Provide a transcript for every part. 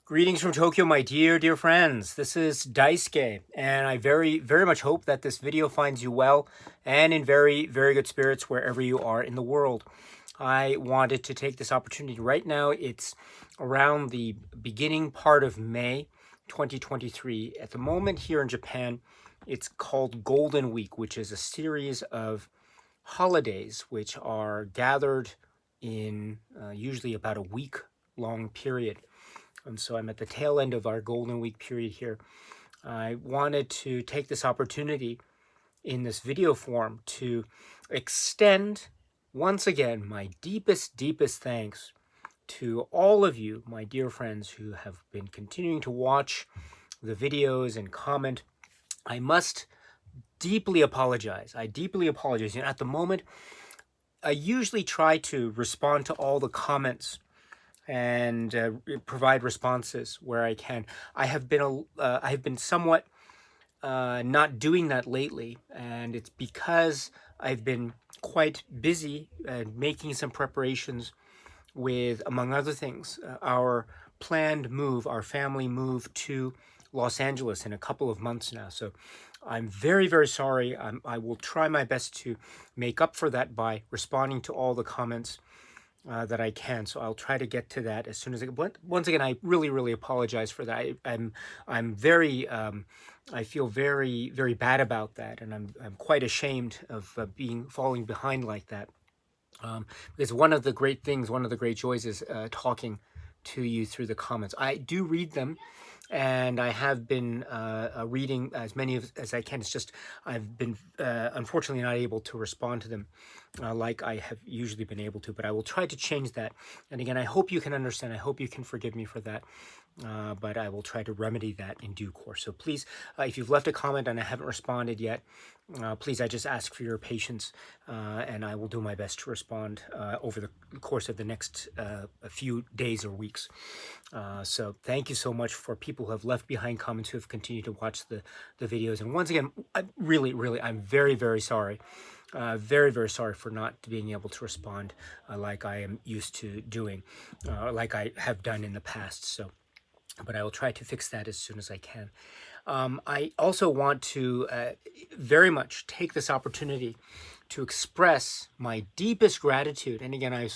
Greetings from Tokyo, my dear friends. This is Daisuke, and I very much hope that this video finds you well and in very good spirits wherever you are in the world. I wanted to take this opportunity right now. It's around the beginning part of May 2023. At the moment here in Japan, it's called Golden Week, which is a series of holidays which are gathered in usually about a week long period. And so I'm at the tail end of our Golden Week period here. I wanted to take this opportunity in this video form to extend once again my deepest thanks to all of you, my dear friends, who have been continuing to watch the videos and comment. I must deeply apologize. I deeply apologize. At the moment, I usually try to respond to all the comments and provide responses where I can. I have been somewhat not doing that lately, and it's because I've been quite busy making some preparations with, among other things, our planned move, our family move to Los Angeles in a couple of months now. So I'm very sorry. I will try my best to make up for that by responding to all the comments that I can. So I'll try to get to that as soon as I can. Once again, I really apologize for that. I'm very I feel very bad about that, and I'm quite ashamed of falling behind like that. Because one of the great things, one of the great joys is talking to you through the comments. I do read them, and I have been reading as many as I can. It's just I've been unfortunately not able to respond to them like I have usually been able to, but I will try to change that. And again, I hope you can understand. I hope you can forgive me for that. But I will try to remedy that in due course. So please, if you've left a comment and I haven't responded yet, please, I just ask for your patience, and I will do my best to respond over the course of the next a few days or weeks. So thank you so much for people who have left behind comments, who have continued to watch the videos. And once again, I'm very sorry. Very sorry for not being able to respond like I am used to doing, like I have done in the past. So, but I will try to fix that as soon as I can. I also want to very much take this opportunity to express my deepest gratitude. And again, I'm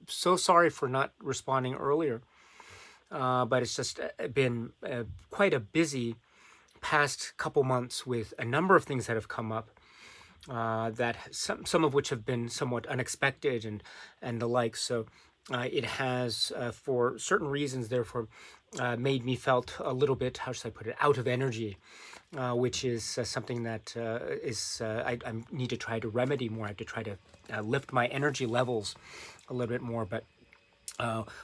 so sorry for not responding earlier, but it's just been quite a busy past couple months with a number of things that have come up. That some of which have been somewhat unexpected and the like. So it has, for certain reasons, therefore, made me felt a little bit, how should I put it, out of energy, which is something that I need to try to remedy more. I have to try to lift my energy levels a little bit more. But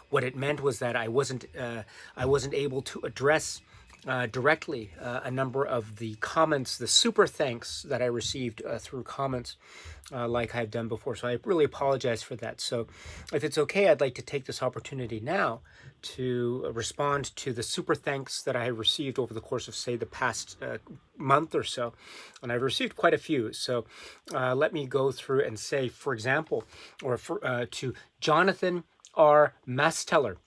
what it meant was that I wasn't able to address directly a number of the comments, the super thanks that I received through comments like I've done before. So I really apologize for that. So if it's okay, I'd like to take this opportunity now to respond to the super thanks that I have received over the course of, say, the past month or so. And I've received quite a few. So let me go through and say, for example, to Jonathan R. Masteller.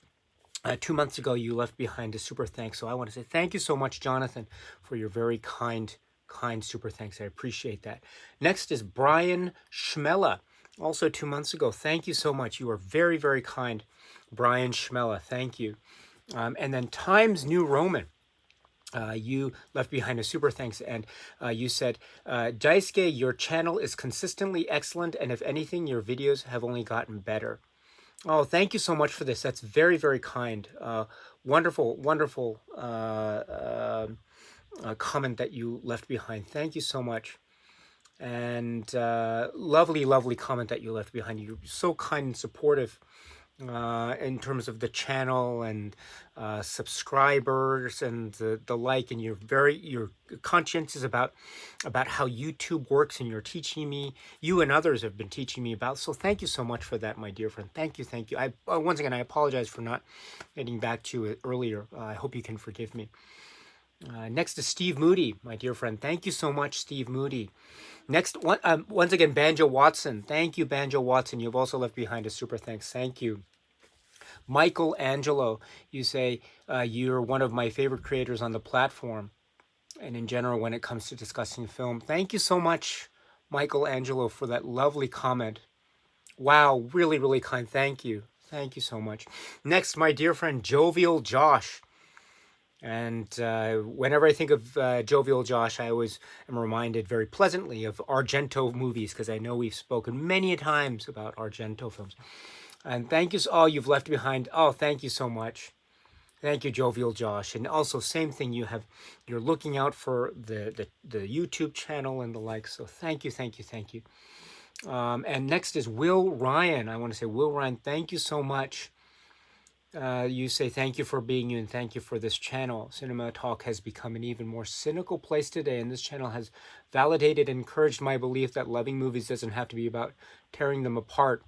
2 months ago, you left behind a super thanks. So I want to say thank you so much, Jonathan, for your very kind super thanks. I appreciate that. Next is Brian Schmella. Also 2 months ago. Thank you so much. You are very kind, Brian Schmella. Thank you. And then Times New Roman. You left behind a super thanks, and you said, Daisuke, your channel is consistently excellent, and if anything, your videos have only gotten better. Oh, thank you so much for this. That's very kind. Wonderful comment that you left behind. Thank you so much. And lovely comment that you left behind. You're so kind and supportive in terms of the channel and subscribers and the like, and you're conscientious about how YouTube works, and you're teaching me, you and others have been teaching me about. So thank you so much for that, my dear friend. Thank you. I once again, I apologize for not getting back to you earlier. I hope you can forgive me. Next is Steve Moody, my dear friend. Thank you so much, Steve Moody. Next, once again, Banjo Watson. Thank you, Banjo Watson. You've also left behind a super thanks. Thank you. Michael Angelo, you say you're one of my favorite creators on the platform, and in general when it comes to discussing film. Thank you so much, Michael Angelo, for that lovely comment. Wow, really, really kind. Thank you. Thank you so much. Next, my dear friend Jovial Josh. And whenever I think of Jovial Josh, I always am reminded very pleasantly of Argento movies, because I know we've spoken many a times about Argento films. And thank you. Oh, you've left behind. Oh, thank you so much. Thank you, Jovial Josh. And also, same thing. You're looking out for the YouTube channel and the like. So thank you, thank you, thank you. And next is Will Ryan. I want to say, Will Ryan, thank you so much. You say thank you for being you and thank you for this channel. Cinema Talk has become an even more cynical place today, and this channel has validated and encouraged my belief that loving movies doesn't have to be about tearing them apart,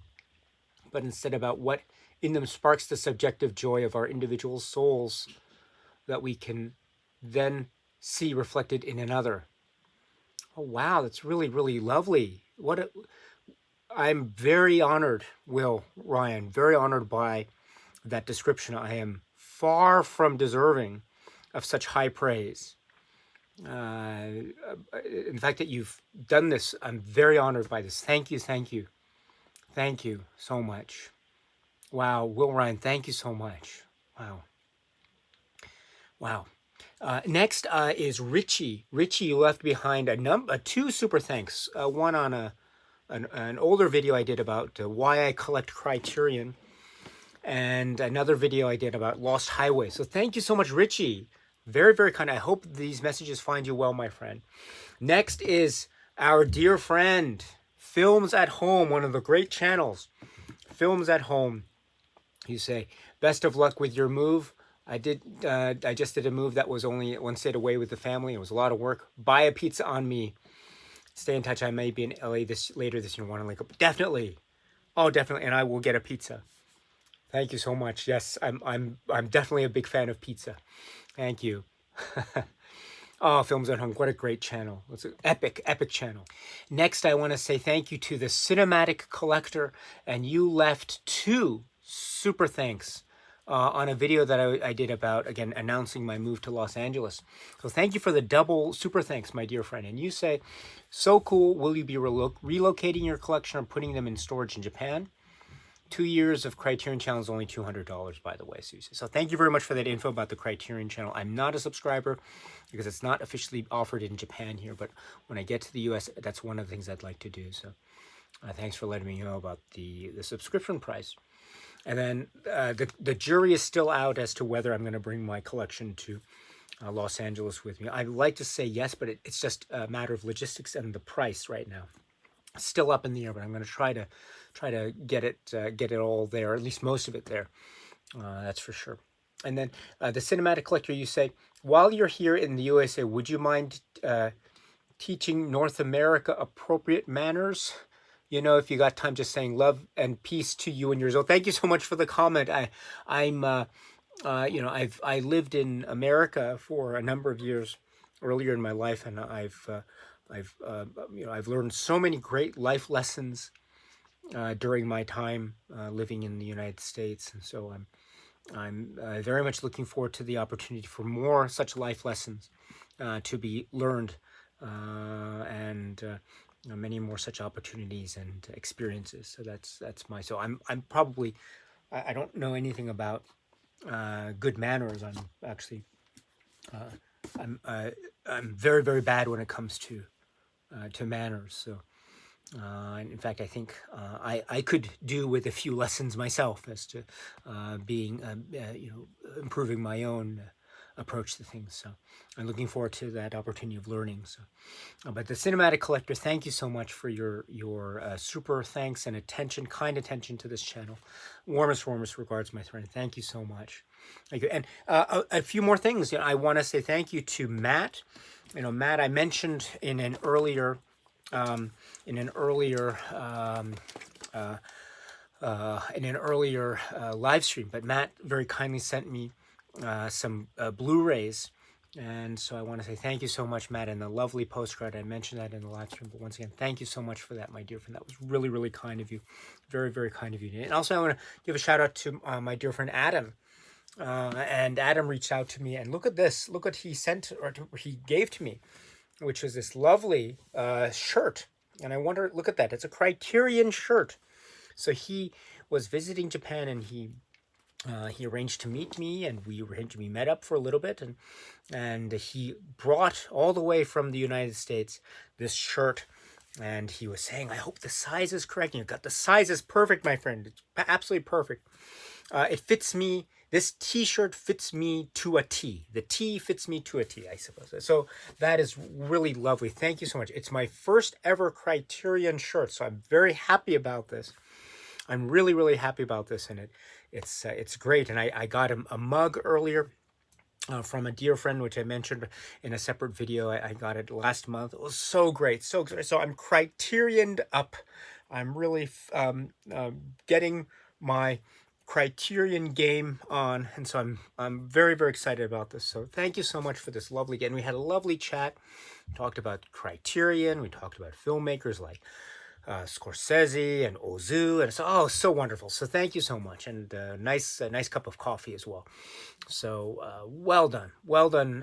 but instead about what in them sparks the subjective joy of our individual souls that we can then see reflected in another. Oh wow, that's really, really lovely. I'm very honored, Will Ryan, very honored by that description. I am far from deserving of such high praise. In fact, that you've done this, I'm very honored by this. Thank you, thank you, thank you so much. Wow, Will Ryan, thank you so much. Wow, wow. Next is Richie. Richie, you left behind two super thanks. One on an older video I did about why I collect Criterion, and another video I did about Lost Highway. So thank you so much, Richie. Very, very kind. I hope these messages find you well, my friend. Next is our dear friend, Films at Home, one of the great channels. Films at Home. You say, best of luck with your move. I just did a move that was only one state away with the family. It was a lot of work. Buy a pizza on me. Stay in touch. I may be in LA later this year. Want to link up? Definitely. Oh, definitely. And I will get a pizza. Thank you so much. Yes, I'm definitely a big fan of pizza. Thank you. Oh, Films at Home, what a great channel. It's an epic channel. Next, I want to say thank you to the Cinematic Collector, and you left two super thanks on a video that I did about, again, announcing my move to Los Angeles. So thank you for the double super thanks, my dear friend. And you say, so cool, will you be relocating your collection or putting them in storage in Japan? 2 years of Criterion channel is only $200, by the way, Susie. So thank you very much for that info about the Criterion channel. I'm not a subscriber because it's not officially offered in Japan here, but when I get to the US, that's one of the things I'd like to do. So thanks for letting me know about the subscription price. And then the jury is still out as to whether I'm going to bring my collection to Los Angeles with me. I'd like to say yes, but it's just a matter of logistics and the price right now. Still up in the air, but I'm going to try to get it all there, at least most of it there. That's for sure. And then the Cinematic Collector, you say, while you're here in the USA, would you mind teaching North America appropriate manners? You know, if you got time, just saying love and peace to you and yours. Oh, thank you so much for the comment. I lived in America for a number of years earlier in my life, and I've learned so many great life lessons during my time living in the United States, and so I'm very much looking forward to the opportunity for more such life lessons to be learned, and many more such opportunities and experiences. So so I'm probably I don't know anything about good manners. I'm actually I'm very, very bad when it comes to manners. So in fact, I think I could do with a few lessons myself as to being improving my own approach to things. So I'm looking forward to that opportunity of learning. So but the Cinematic Collector, thank you so much for your super thanks and attention, kind attention to this channel. Warmest regards, my friend. Thank you so much. Thank you. And a few more things. I want to say thank you to Matt. Matt, I mentioned in an earlier live stream, but Matt very kindly sent me some Blu-rays And so I want to say thank you so much, Matt, and the lovely postcard. I mentioned that in the live stream, but once again, thank you so much for that, my dear friend. That was really, really kind of you. Very, very kind of you. And also, I want to give a shout out to my dear friend Adam. And Adam reached out to me, and look at this. Look what he sent, or he gave to me, which is this lovely shirt. And I wonder, look at that. It's a Criterion shirt. So he was visiting Japan, and he arranged to meet me, and we met up for a little bit, and he brought all the way from the United States this shirt, and he was saying, I hope the size is correct. You got the size is perfect, my friend. It's absolutely perfect. It fits me. This t-shirt fits me to a T. The T fits me to a T, I suppose. So that is really lovely. Thank you so much. It's my first ever Criterion shirt, so I'm very happy about this. I'm really, really happy about this, and it's great. And I got a mug earlier from a dear friend, which I mentioned in a separate video. I got it last month. It was so great, so great. So I'm Criterioned up. I'm really getting my Criterion game on, and so I'm very, very excited about this. So thank you so much for this lovely game. We had a lovely chat. We talked about Criterion. We talked about filmmakers like Scorsese and Ozu, and it's so wonderful. So thank you so much, and nice cup of coffee as well. So well done, well done,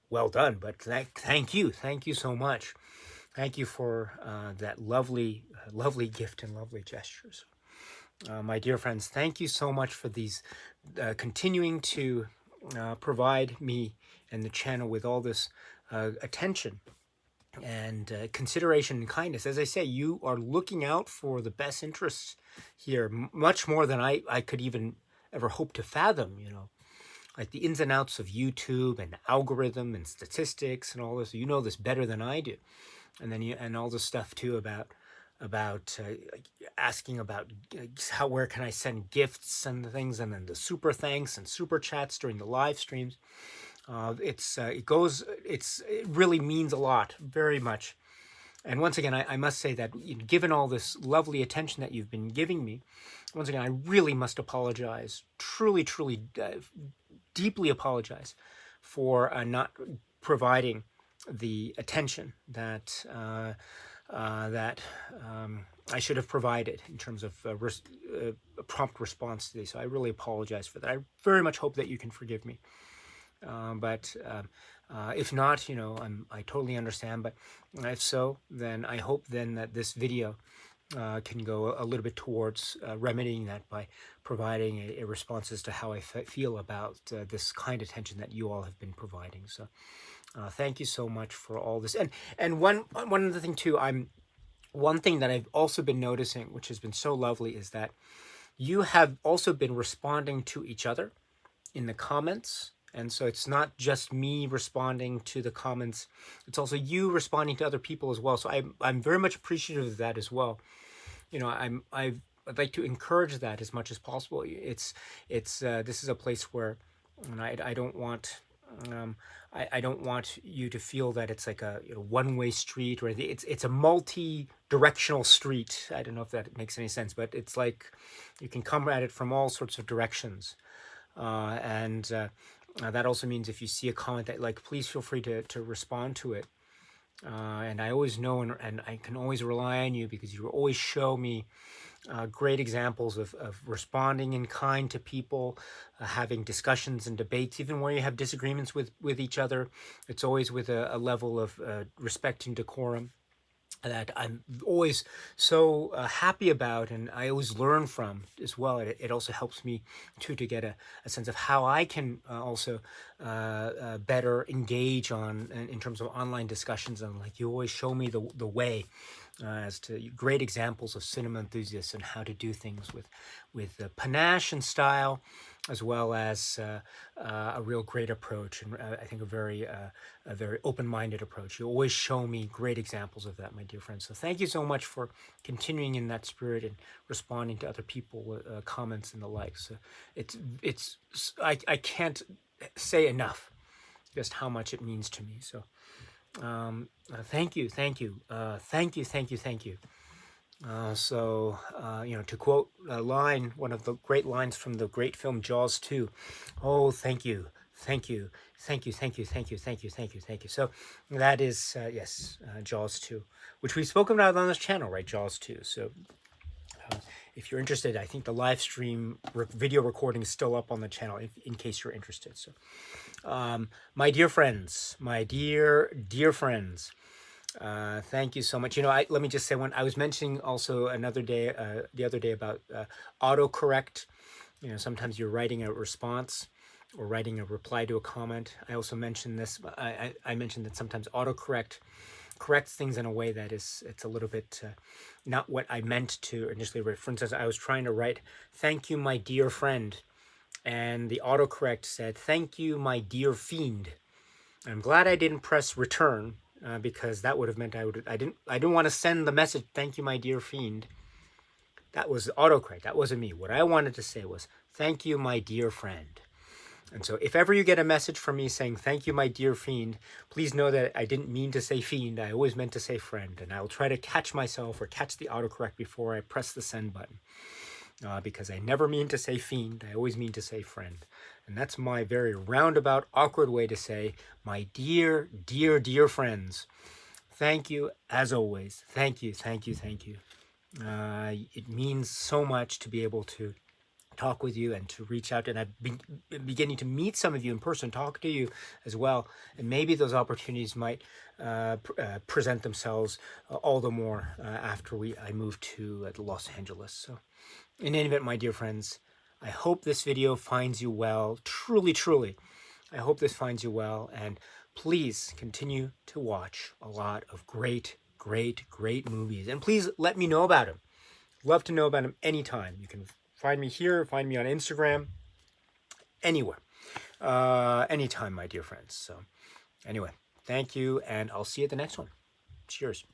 well done. But thank you so much. Thank you for that lovely gift and lovely gestures. My dear friends, thank you so much for these continuing to provide me and the channel with all this attention and consideration and kindness. As I say, you are looking out for the best interests here, much more than I could even ever hope to fathom, like the ins and outs of YouTube and algorithm and statistics and all this. You know this better than I do. And then and all this stuff too about asking about where can I send gifts and things, and then the super thanks and super chats during the live streams. It really means a lot, very much. And once again, I must say that given all this lovely attention that you've been giving me, once again, I really must apologize, truly, deeply apologize for not providing the attention that I should have provided in terms of a prompt response to these. So I really apologize for that. I very much hope that you can forgive me. But if not, I totally understand. But if so, then I hope then that this video can go a little bit towards remedying that by providing a response as to how I feel about this kind attention that you all have been providing. So thank you so much for all this. And one other thing too, one thing that I've also been noticing, which has been so lovely, is that you have also been responding to each other in the comments. And so it's not just me responding to the comments, it's also you responding to other people as well. So I'm very much appreciative of that as well. I'd like to encourage that as much as possible. This is a place where I don't want I don't want you to feel that it's like a one-way street, or it's a multi-directional street. I don't know if that makes any sense, but it's like you can come at it from all sorts of directions. That also means if you see a comment that please feel free to respond to it. And I always know and I can always rely on you, because you always show me great examples of responding in kind to people, having discussions and debates, even where you have disagreements with each other. It's always with a level of respect and decorum that I'm always so happy about, and I always learn from as well. It also helps me to get a sense of how I can also better engage in terms of online discussions. And you always show me the way as to great examples of cinema enthusiasts and how to do things with panache and style, as well as a real great approach, and I think a very open-minded approach. You always show me great examples of that, my dear friends. So thank you so much for continuing in that spirit and responding to other people comments and the like. So I can't say enough just how much it means to me. So thank you. To quote a line, one of the great lines from the great film Jaws 2, oh, thank you Thank you. Thank you. Thank you. Thank you. Thank you. Thank you. Thank you. So that is, yes, Jaws 2, which we've spoken about on this channel, right? Jaws 2. So if you're interested, I think the live stream video recording is still up on the channel in case you're interested. So, my dear friends, my dear friends, thank you so much. You know, let me just say, when I was mentioning also another day, the other day about autocorrect, you know, sometimes you're writing a response or writing a reply to a comment. I also mentioned this. I mentioned that sometimes autocorrect corrects things in a way that it's a little bit not what I meant to initially write. For instance, I was trying to write, "Thank you, my dear friend," and the autocorrect said, "Thank you, my dear fiend." I'm glad I didn't press return because that would have meant I didn't want to send the message, "Thank you, my dear fiend." That was autocorrect. That wasn't me. What I wanted to say was, "Thank you, my dear friend." And so if ever you get a message from me saying, "Thank you, my dear fiend," please know that I didn't mean to say fiend. I always meant to say friend. And I will try to catch myself or catch the autocorrect before I press the send button. Because I never mean to say fiend. I always mean to say friend. And that's my very roundabout, awkward way to say, my dear, dear friends. Thank you, as always. Thank you, thank you, thank you. It means so much to be able to talk with you and to reach out, and I've been beginning to meet some of you in person, talk to you as well, and maybe those opportunities might present themselves all the more after I move to Los Angeles. So in any event, my dear friends, I hope this video finds you well. Truly, I hope this finds you well, and please continue to watch a lot of great movies, and please let me know about them. Love to know about them anytime. You can find me here, find me on Instagram, anywhere, anytime, my dear friends. So anyway, thank you, and I'll see you at the next one. Cheers.